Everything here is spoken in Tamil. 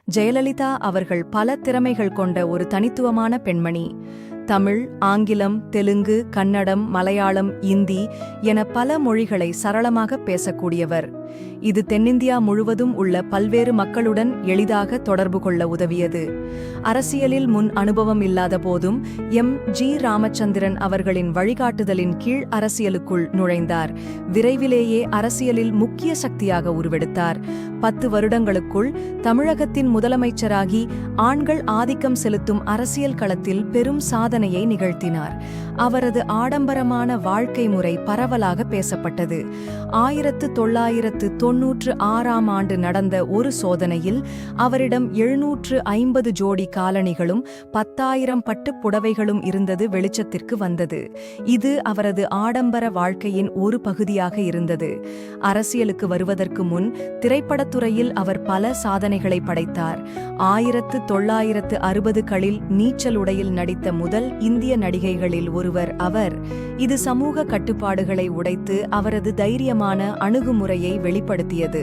ஜெயலலிதா அவர்கள் பல திறமைகள் கொண்ட ஒரு தனித்துவமான பெண்மணி. தமிழ், ஆங்கிலம், தெலுங்கு, கன்னடம், மலையாளம், இந்தி என பல மொழிகளை சரளமாக பேசக்கூடியவர். இது தென்னிந்தியா முழுவதும் உள்ள பல்வேறு மக்களுடன் எளிதாக தொடர்பு கொள்ள உதவியது. அரசியலில் முன் அனுபவம் இல்லாத போதும் ஜி ராமச்சந்திரன் அவர்களின் வழிகாட்டுதலின் கீழ் அரசியலுக்குள் நுழைந்தார். விரைவிலேயே அரசியலில் முக்கிய சக்தியாக உருவெடுத்தார். 10 வருடங்களுக்குள் தமிழகத்தின் முதலமைச்சராகி ஆண்கள் ஆதிக்கம் செலுத்தும் அரசியல் களத்தில் பெரும் சாதனையை நிகழ்த்தினார். அவரது ஆடம்பரமான வாழ்க்கை முறை பரவலாக பேசப்பட்டது. 1996ஆம் ஆண்டு நடந்த ஒரு சோதனையில் அவரிடம் 750 ஜோடி காலணிகளும் 10,000 பட்டுப் புடவைகளும் இருந்தது வெளிச்சத்திற்கு வந்தது. இது அவரது ஆடம்பர வாழ்க்கையின் ஒரு பகுதியாக இருந்தது. அரசியலுக்கு வருவதற்கு முன் திரைப்படத்துறையில் அவர் பல சாதனைகளை படைத்தார். 1960களில் நீச்சல் உடையில் நடித்த முதல் இந்திய நடிகைகளில் ஒருவர் அவர். இது சமூக கட்டுப்பாடுகளை உடைத்து அவரது தைரியமான அணுகுமுறையை வெளிப்படுத்தியது.